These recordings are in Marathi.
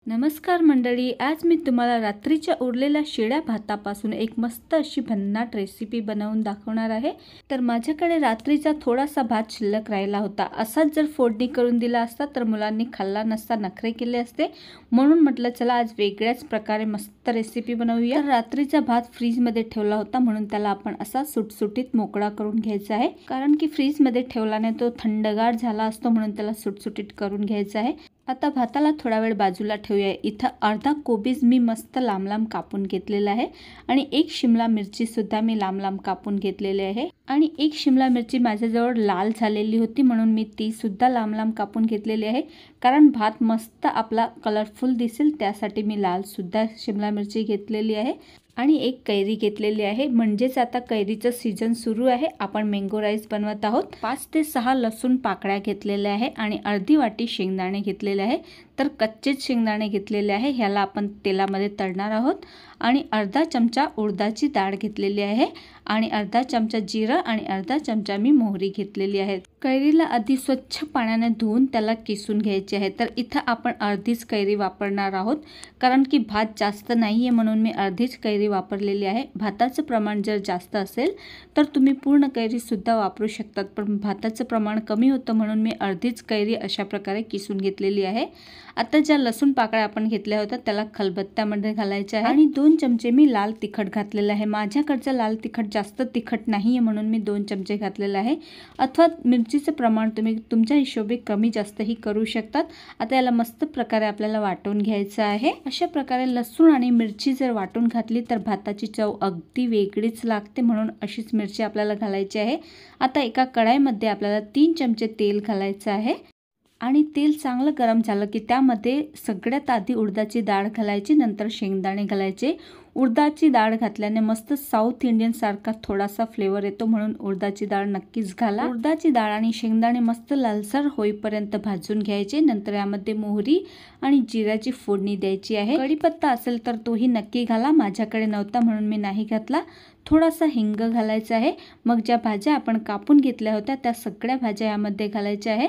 नमस्कार मंडळी, आज मी तुम्हाला रात्रीच्या उरलेल्या शिळ्या भातापासून एक मस्त अशी भन्नाट रेसिपी बनवून दाखवणार आहे। तर माझ्याकडे रात्रीचा थोडासा भात शिल्लक राहिला होता। असाच जर फोडणी करून दिला असता तर मुलांनी खाल्ला नसता, नखरे केले असते। म्हणून म्हटलं चला आज वेगळ्याच प्रकारे मस्त रेसिपी बनवूया। तर रात्रीचा भात फ्रीज मध्ये ठेवला होता म्हणून त्याला आपण असा सुटसुटीत मोकळा करून घ्यायचा आहे। कारण की फ्रीज मध्ये ठेवल्याने तो थंडगार झाला असतो म्हणून त्याला सुटसुटीत करून घ्यायचा आहे। आता भाताला थोडा वेळ बाजूला ठेवूया। इथं अर्धा कोबीज मी मस्त लांब लांब कापून घेतलेला आहे आणि एक शिमला मिरची सुद्धा मी लांब लांब कापून घेतलेली आहे आणि एक शिमला मिरची माझ्याजवळ लाल झालेली होती म्हणून मी ती सुद्धा लांब लांब कापून घेतलेली आहे। कारण भात मस्त आपला कलरफुल दिसेल त्यासाठी मी लाल सुद्धा शिमला मिरची घेतलेली आहे आणि एक कैरी घेतलेली आहे। म्हणजेच आता कैरीचं सीजन सुरू आहे। आपण मँगो राईस बनवत आहोत। 5 ते 6 लसूण पाकळ्या घेतलेल्या आहे आणि अर्धी वाटी शेंगदाणे घेतलेले आहे। तर कच्चेच शेंगदाणे घेतलेले आहे, ह्याला आपण तेलामध्ये तळणार आहोत। आणि अर्धा चमचा उडदाची डाळ घेतलेली आहे आणि अर्धा चमचा जिरा आणि अर्धा चमचा मी मोहरी घेतलेली आहे। कैरीला आधी स्वच्छ पाण्याने धुवून त्याला किसून घ्यायचे आहे। तर इथं आपण अर्धीच कैरी वापरणार आहोत कारण की भात जास्त नाहीये म्हणून मी अर्धीच कैरी वापरलेली आहे। भाताचं प्रमाण जर जास्त असेल तर तुम्ही पूर्ण कैरी सुद्धा वापरू शकतात, पण भाताचं प्रमाण कमी होतं म्हणून मी अर्धीच कैरी अशा प्रकारे किसून घेतलेली आहे। आता ज्या लसूण पाकळ्या आपण घेतल्या होत्या त्याला खलबत्त्यामध्ये घालायच्या आहे आणि 2 चमचे मी लाल तिखट घातलेलं आहे। माझ्याकडचं लाल तिखट जास्त तिखट नाहीये म्हणून मी 2 चमचे घातलेलं आहे। अथवा मिरचीचं प्रमाण तुम्ही तुमच्या हिशोबी कमी जास्तही करू शकतात। आता याला मस्त प्रकारे आपल्याला वाटून घ्यायचं आहे। अशा प्रकारे लसूण आणि मिरची जर वाटून घातली तर भाताची चव अगदी वेगळीच लागते, म्हणून अशीच मिरची आपल्याला घालायची आहे। आता एका कढाईमध्ये आपल्याला 3 चमचे तेल घालायचं आहे आणि तेल चांगलं गरम झालं की त्यामध्ये सगळ्यात आधी उडदाची डाळ घालायची, नंतर शेंगदाणे घालायचे। उडदाची डाळ घातल्याने मस्त साऊथ इंडियन सारखा थोडासा फ्लेवर येतो म्हणून उडदाची डाळ नक्कीच घाला। उडदाची डाळ आणि शेंगदाणे मस्त लालसर होईपर्यंत भाजून घ्यायचे। नंतर यामध्ये मोहरी आणि जिऱ्याची फोडणी द्यायची आहे। कढीपत्ता असेल तर तोही नक्की घाला, माझ्याकडे नव्हता म्हणून मी नाही घातला। थोडासा हिंग घालायचा आहे। मग ज्या भाज्या आपण कापून घेतल्या होत्या त्या सगळ्या भाज्या यामध्ये घालायच्या आहे।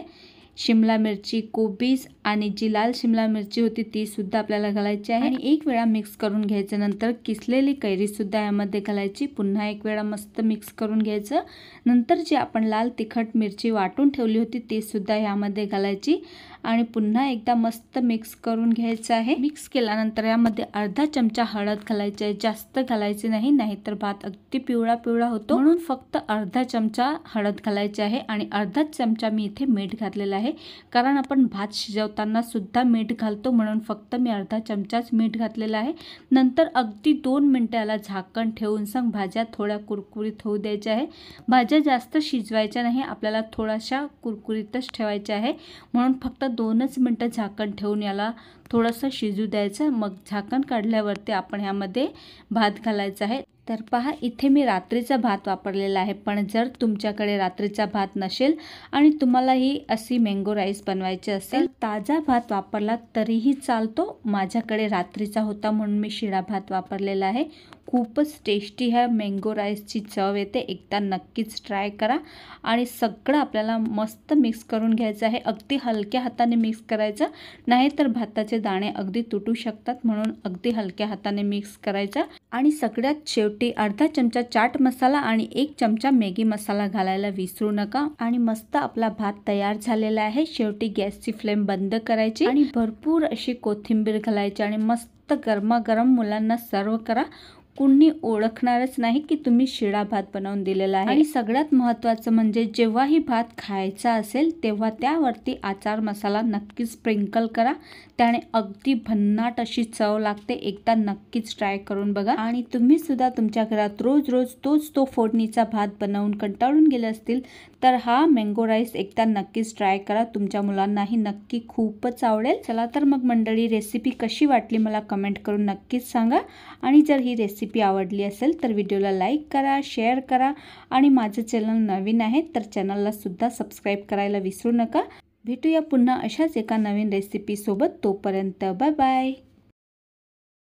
शिमला मिरची, कोबीज आणि जी लाल शिमला मिरची होती ती सुद्धा आपल्याला घालायची आहे आणि एक वेळा मिक्स करून घ्यायचं। नंतर किसलेली कैरी सुद्धा यामध्ये घालायची, पुन्हा एक वेळा मस्त मिक्स करून घ्यायचं। नंतर जी आपण लाल तिखट मिरची वाटून ठेवली होती ती सुद्धा यामध्ये घालायची आणि पुन्हा एकदा मस्त मिक्स करून घ्यायचं आहे। मिक्स केल्यानंतर यामध्ये अर्धा चमचा हळद घालायची आहे, जास्त घालायची नाही, नाहीतर भात अगदी पिवळा पिवळा होतो, म्हणून फक्त अर्धा चमचा हळद घालायची आहे आणि अर्धा चमचा मी इथे मीठ घातलेलं आहे। कारण आपण भात शिजवताना सुद्धा मीठ घालतो म्हणून फक्त मी अर्धा चमचाच मीठ घातलेला आहे। नंतर अगदी 2 मिनिटाला झाकण ठेवून संग भाज्या थोड्या कुरकुरीत होऊ द्यायच्या आहे। भाज्या जास्त शिजवायच्या नाही, आपल्याला थोड्याशा कुरकुरीतच ठेवायच्या आहे, म्हणून फक्त 2च मिनिटं झाकण ठेवून याला थोडंसं शिजू द्यायचं। मग झाकण काढल्यावरती आपण यामध्ये भात घालायचा आहे। तर पहा, इथे मी रात्रीचा भात वापरलेला आहे, पण जर तुमच्याकडे रात्रीचा भात नसेल आणि तुम्हाला ही अशी मँगो राईस बनवायची असेल ताजा भात वापरला तरीही चालतो। माझ्याकडे रात्रीचा होता म्हणून मी शिळा भात वापरलेला आहे। खूपच टेस्टी ह्या मँगो राईसची चव येते, एकदा नक्कीच ट्राय करा। आणि सगळं आपल्याला मस्त मिक्स करून घ्यायचं आहे। अगदी हलक्या हाताने मिक्स करायचं, नाहीतर भाताचे दाणे अगदी तुटू शकतात, म्हणून अगदी हलक्या हाताने मिक्स करायचं। आणि सगळ्यात शेवटी अर्धा चमचा चाट मसाला आणि 1 चमचा मॅगी मसाला घालायला विसरू नका। आणि मस्त आपला भात तयार झालेला आहे। शेवटी गॅसची फ्लेम बंद करायची आणि भरपूर अशी कोथिंबीर घालायची आणि मस्त गरमागरम मुलांना सर्व करा। कुणी ओळखणारच नाही की तुम्ही शिळा भात बनवून दिलेला आहे। आणि सगळ्यात महत्त्वाचं म्हणजे जेव्हाही भात खायचा असेल तेव्हा त्यावरती आचार मसाला नक्कीच स्प्रिंकल करा, त्याने अगदी भन्नाट अशी चव लागते। एकदा नक्कीच ट्राय करून बघा। आणि तुम्ही सुद्धा तुमच्या घरात रोज रोज तो फोडणीचा भात बनवून कंटाळून गेले असतील तर हा मँगो राईस एकदा नक्कीच ट्राय करा, तुमच्या मुलांनाही नक्की खूपच आवडेल। चला तर मग मंडळी, रेसिपी कशी वाटली मला कमेंट करून नक्कीच सांगा। आणि जर ही रेसिपी आवडली असेल तर व्हिडिओला लाईक करा, शेअर करा आणि माझं चॅनल नवीन आहे तर चॅनलला सुद्धा सबस्क्राईब करायला विसरू नका। भेटूया पुन्हा अशाच एका नवीन रेसिपी सोबत, तोपर्यंत बाय बाय।